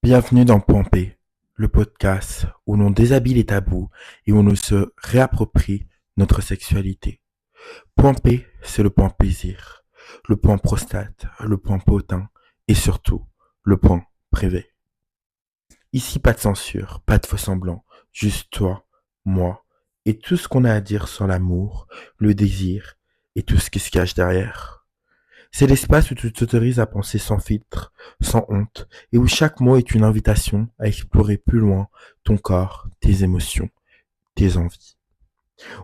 Bienvenue dans Point P, le podcast où l'on déshabille les tabous et où l'on se réapproprie notre sexualité. Point P, c'est le point plaisir, le point prostate, le point potin et surtout le point privé. Ici, pas de censure, pas de faux semblants, juste toi, moi et tout ce qu'on a à dire sur l'amour, le désir et tout ce qui se cache derrière. C'est l'espace où tu t'autorises à penser sans filtre, sans honte, et où chaque mot est une invitation à explorer plus loin ton corps, tes émotions, tes envies.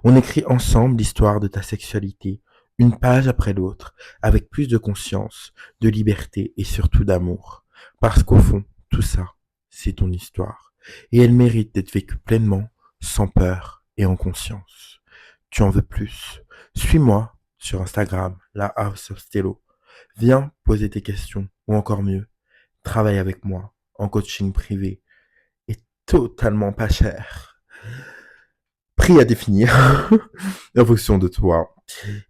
On écrit ensemble l'histoire de ta sexualité, une page après l'autre, avec plus de conscience, de liberté et surtout d'amour. Parce qu'au fond, tout ça, c'est ton histoire. Et elle mérite d'être vécue pleinement, sans peur et en conscience. Tu en veux plus? Suis-moi sur Instagram, la House of Stello. Viens poser tes questions, ou encore mieux, travaille avec moi en coaching privé et totalement pas cher. Prix à définir en fonction de toi.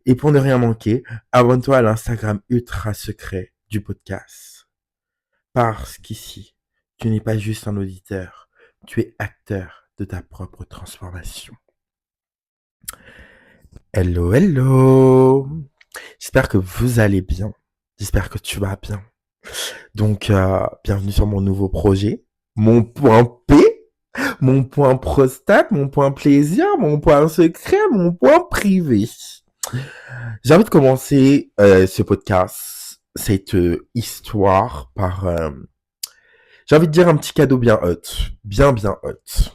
Et pour ne rien manquer, abonne-toi à l'Instagram ultra secret du podcast. Parce qu'ici, tu n'es pas juste un auditeur, tu es acteur de ta propre transformation. Hello, hello. J'espère que vous allez bien. J'espère que tu vas bien. Donc, bienvenue sur mon nouveau projet. Mon point P, mon point prostate, mon point plaisir, mon point secret, mon point privé. J'ai envie de commencer ce podcast, cette histoire par, j'ai envie de dire un petit cadeau bien hot, bien hot.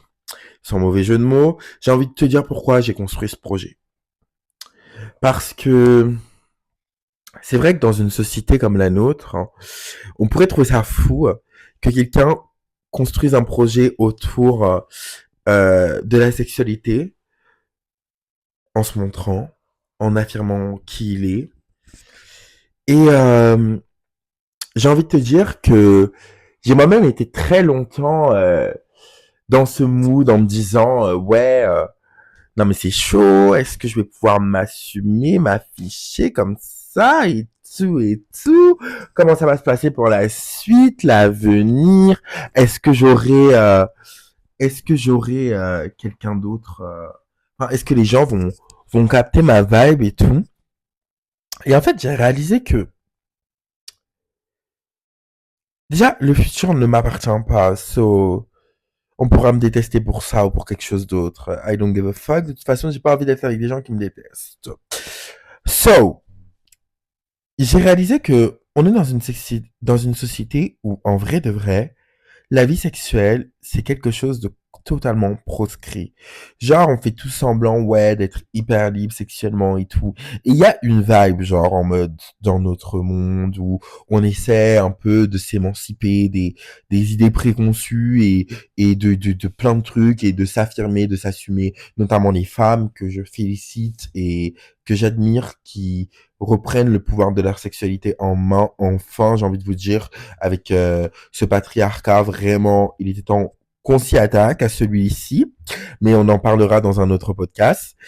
Sans mauvais jeu de mots, j'ai envie de te dire pourquoi j'ai construit ce projet. Parce que c'est vrai que dans une société comme la nôtre, hein, on pourrait trouver ça fou que quelqu'un construise un projet autour de la sexualité en se montrant, en affirmant qui il est. Et j'ai envie de te dire que j'ai moi-même été très longtemps dans ce mood en me disant non mais c'est chaud, est-ce que je vais pouvoir m'assumer, m'afficher comme ça et tout, comment ça va se passer pour la suite, l'avenir, est-ce que j'aurai quelqu'un d'autre, enfin, est-ce que les gens vont capter ma vibe et tout. Et en fait, j'ai réalisé que déjà le futur ne m'appartient pas, so on pourra me détester pour ça ou pour quelque chose d'autre. I don't give a fuck. De toute façon, j'ai pas envie d'être avec des gens qui me détestent. So, j'ai réalisé que on est dans une société où, en vrai de vrai, la vie sexuelle, c'est quelque chose de totalement proscrit. Genre, on fait tout semblant, ouais, d'être hyper libre sexuellement et tout. Et il y a une vibe, genre, en mode, dans notre monde, où on essaie un peu de s'émanciper des idées préconçues et de plein de trucs et de s'affirmer, de s'assumer, notamment les femmes que je félicite et que j'admire qui reprennent le pouvoir de leur sexualité en main, enfin, j'ai envie de vous dire, avec ce patriarcat, vraiment, il était temps qu'on s'y attaque à celui-ci, mais on en parlera dans un autre podcast.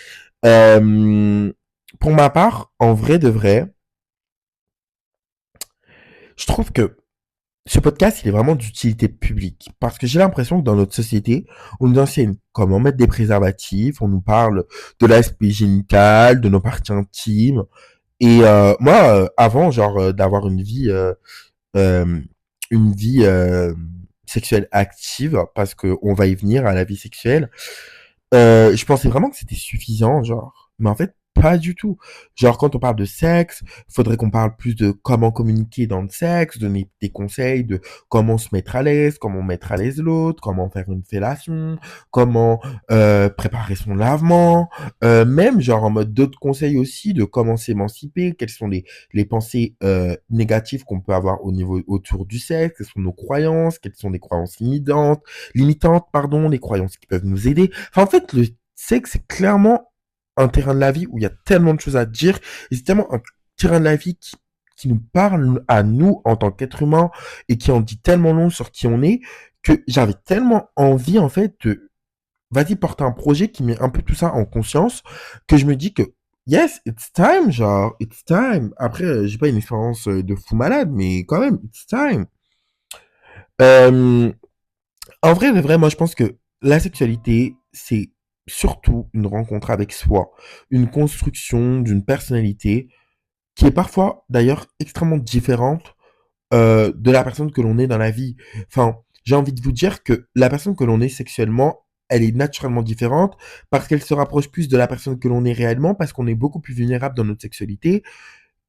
Euh, pour ma part, en vrai de vrai, je trouve que ce podcast, il est vraiment d'utilité publique. Parce que j'ai l'impression que dans notre société, on nous enseigne comment mettre des préservatifs, on nous parle de l'aspect génital, de nos parties intimes. Et moi, avant, genre, d'avoir euh, une vie sexuelle active, parce que on va y venir à la vie sexuelle, je pensais vraiment que c'était suffisant, genre. Mais en fait, pas du tout. Genre, quand on parle de sexe, faudrait qu'on parle plus de comment communiquer dans le sexe, donner des conseils de comment se mettre à l'aise, comment mettre à l'aise l'autre, comment faire une fellation, comment préparer son lavement, même genre en mode d'autres conseils aussi de comment s'émanciper, quelles sont les pensées négatives qu'on peut avoir au niveau autour du sexe, quelles sont nos croyances, quelles sont les croyances limitantes, pardon, les croyances qui peuvent nous aider. Enfin, en fait, le sexe, c'est clairement un terrain de la vie où il y a tellement de choses à dire, et c'est tellement un terrain de la vie qui nous parle à nous en tant qu'être humain, et qui en dit tellement long sur qui on est, que j'avais tellement envie, en fait, de, vas-y, porter un projet qui met un peu tout ça en conscience, que je me dis que, yes, it's time, genre, it's time. Après, j'ai pas une expérience de fou malade, mais quand même, it's time. Euh, En vrai, de vrai, moi, je pense que la sexualité, c'est surtout une rencontre avec soi, une construction d'une personnalité qui est parfois, d'ailleurs, extrêmement différente de la personne que l'on est dans la vie. Enfin, j'ai envie de vous dire que la personne que l'on est sexuellement, elle est naturellement différente parce qu'elle se rapproche plus de la personne que l'on est réellement, parce qu'on est beaucoup plus vulnérable dans notre sexualité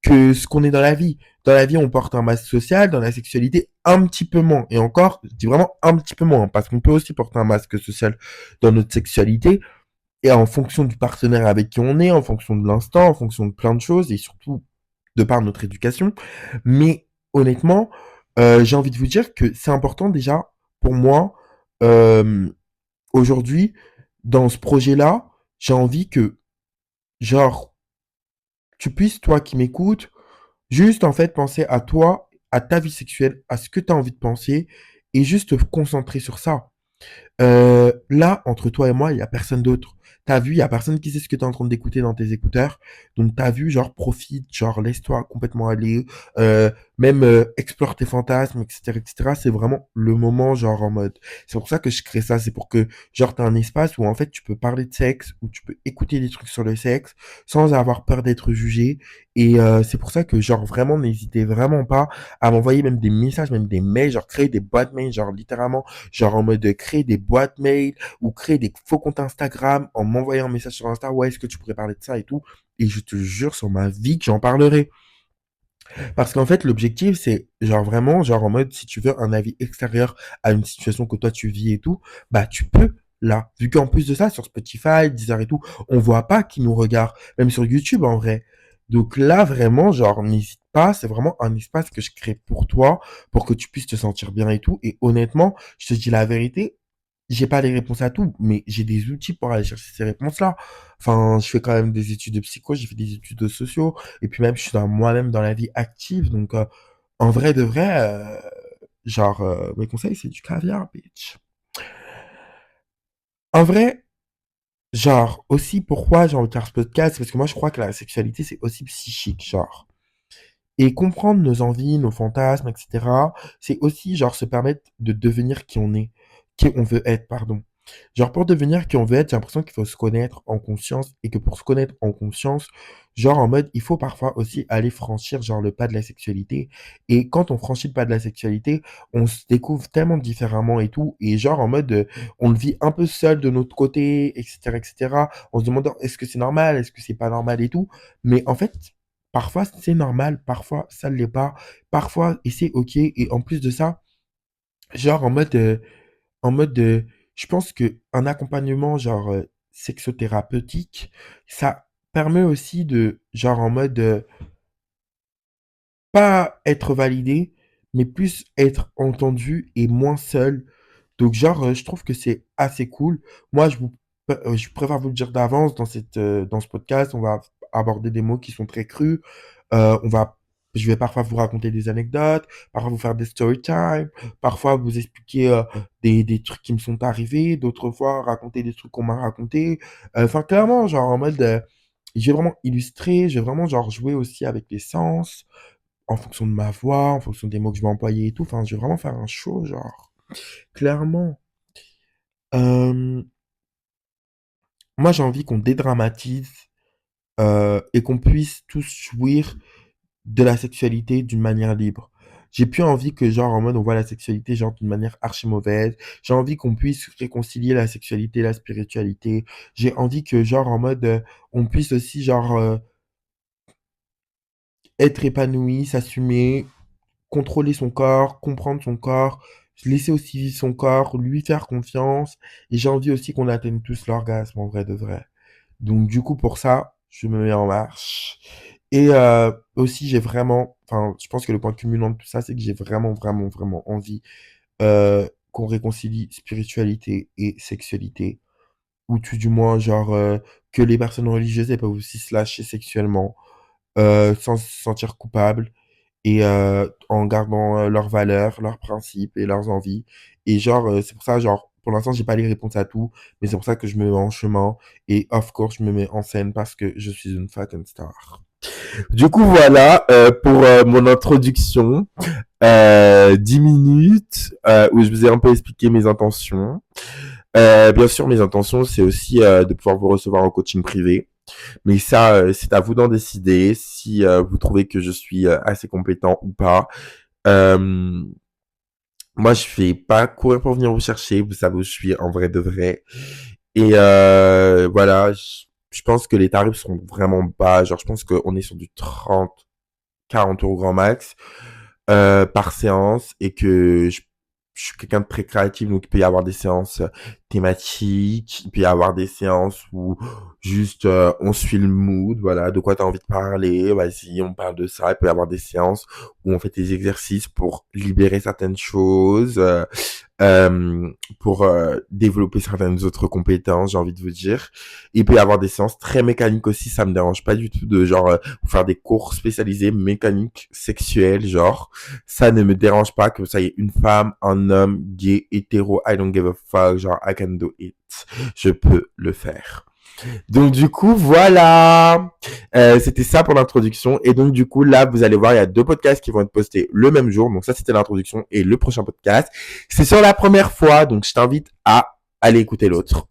que ce qu'on est dans la vie. Dans la vie, on porte un masque social, dans la sexualité, un petit peu moins. Et encore, je dis vraiment un petit peu moins, parce qu'on peut aussi porter un masque social dans notre sexualité, et en fonction du partenaire avec qui on est, en fonction de l'instant, en fonction de plein de choses, et surtout de par notre éducation. Mais honnêtement, j'ai envie de vous dire que c'est important déjà pour moi, euh, aujourd'hui, dans ce projet-là, j'ai envie que, genre, tu puisses, toi qui m'écoutes, juste en fait penser à toi, à ta vie sexuelle, à ce que tu as envie de penser, et juste te concentrer sur ça. Là, entre toi et moi, il y a personne d'autre. T'as vu, il y a personne qui sait ce que t'es en train d'écouter dans tes écouteurs. Donc t'as vu, genre profite, genre laisse-toi complètement aller, euh, même explore tes fantasmes, etc., etc. C'est vraiment le moment, genre en mode. C'est pour ça que je crée ça. C'est pour que, genre, t'as un espace où en fait tu peux parler de sexe, où tu peux écouter des trucs sur le sexe, sans avoir peur d'être jugé. Et c'est pour ça que, genre, vraiment, n'hésitez vraiment pas à m'envoyer même des messages, même des mails, genre créer des boîtes mails, genre littéralement genre en mode de créer des boîtes mail ou créer des faux comptes Instagram en m'envoyant un message sur Insta, ouais, est-ce que tu pourrais parler de ça et tout. Et je te jure sur ma vie que j'en parlerai. Parce qu'en fait, l'objectif, c'est genre vraiment, genre en mode, si tu veux un avis extérieur à une situation que toi tu vis et tout, bah tu peux là. Vu qu'en plus de ça, sur Spotify, Deezer et tout, on voit pas qui nous regarde, même sur YouTube en vrai. Donc là, vraiment, genre, n'hésite pas, c'est vraiment un espace que je crée pour toi, pour que tu puisses te sentir bien et tout. Et honnêtement, je te dis la vérité, j'ai pas les réponses à tout, mais j'ai des outils pour aller chercher ces réponses-là. Enfin, je fais quand même des études de psycho, j'ai fait des études de sociaux, et puis même, je suis dans moi-même dans la vie active. Donc, en vrai de vrai, genre, mes conseils, c'est du caviar, bitch. En vrai, genre, aussi, pourquoi j'ai envie de faire ce podcast, c'est parce que moi, je crois que la sexualité, c'est aussi psychique, genre. Et comprendre nos envies, nos fantasmes, etc., c'est aussi, genre, se permettre de devenir qui on veut être, pardon. Genre, pour devenir qui on veut être, j'ai l'impression qu'il faut se connaître en conscience et que pour se connaître en conscience, genre, en mode, il faut parfois aussi aller franchir, genre, le pas de la sexualité. Et quand on franchit le pas de la sexualité, on se découvre tellement différemment et tout. Et genre, en mode, on le vit un peu seul de notre côté, etc., etc. On se demande, est-ce que c'est normal, est-ce que c'est pas normal et tout. Mais en fait, parfois, c'est normal, parfois, ça ne l'est pas. Parfois, et c'est OK. Et en plus de ça, genre en mode, je pense que un accompagnement genre, sexothérapeutique, ça permet aussi de genre en mode, pas être validé, mais plus être entendu et moins seul. Donc genre, je trouve que c'est assez cool. Moi, je préfère vous le dire d'avance dans ce podcast, on va aborder des mots qui sont très crus. On va je vais parfois vous raconter des anecdotes, parfois vous faire des story time, parfois vous expliquer, des trucs qui me sont arrivés, d'autres fois raconter des trucs qu'on m'a racontés. Enfin clairement, genre en mode, je vais vraiment illustrer, je vais vraiment genre jouer aussi avec les sens, en fonction de ma voix, en fonction des mots que je vais employer et tout. Enfin, je vais vraiment faire un show, genre, clairement. Hem, Moi, j'ai envie qu'on dédramatise, et qu'on puisse tous jouir de la sexualité d'une manière libre. J'ai plus envie que, genre, en mode, on voit la sexualité, genre, d'une manière archi mauvaise. J'ai envie qu'on puisse réconcilier la sexualité et la spiritualité. J'ai envie que, genre, en mode, on puisse aussi, genre, être épanoui, s'assumer, contrôler son corps, comprendre son corps, laisser aussi vivre son corps, lui faire confiance. Et j'ai envie aussi qu'on atteigne tous l'orgasme, en vrai de vrai. Donc, du coup, pour ça, je me mets en marche. Et aussi, j'ai vraiment, enfin, je pense que le point cumulant de tout ça, c'est que j'ai vraiment, vraiment, vraiment envie qu'on réconcilie spiritualité et sexualité. Ou tout du moins, genre, que les personnes religieuses, elles peuvent aussi se lâcher sexuellement, sans se sentir coupables et en gardant, leurs valeurs, leurs principes et leurs envies. Et genre, c'est pour ça, genre, pour l'instant, j'ai pas les réponses à tout, mais c'est pour ça que je me mets en chemin et of course, je me mets en scène parce que je suis une fucking star. Du coup, voilà, pour, mon introduction. 10 minutes. où je vous ai un peu expliqué mes intentions. Bien sûr, mes intentions, c'est aussi de pouvoir vous recevoir en coaching privé. Mais ça, c'est à vous d'en décider si vous trouvez que je suis assez compétent ou pas. Euh, Moi, je vais pas courir pour venir vous chercher. Vous savez où je suis en vrai de vrai. Et voilà, je pense que les tarifs sont vraiment bas. Genre, je pense qu'on est sur du 30, 40 euros grand max par séance et que je suis quelqu'un de très créatif, donc il peut y avoir des séances thématiques, il peut y avoir des séances où juste on suit le mood, voilà, de quoi tu as envie de parler, vas-y, on parle de ça. Il peut y avoir des séances où on fait des exercices pour libérer certaines choses, euh, pour développer certaines autres compétences, j'ai envie de vous dire. Il peut y avoir des séances très mécaniques aussi, ça me dérange pas du tout de genre faire des cours spécialisés mécaniques sexuelles, genre ça ne me dérange pas que ça y ait une femme, un homme, gay, hétéro, I don't give a fuck, genre I can do it. Je peux le faire. Donc du coup, voilà. C'était ça pour l'introduction. Et donc du coup, là, vous allez voir, il y a 2 podcasts qui vont être postés le même jour. Donc ça, c'était l'introduction. Et le prochain podcast, c'est sur la première fois. Donc je t'invite à aller écouter l'autre.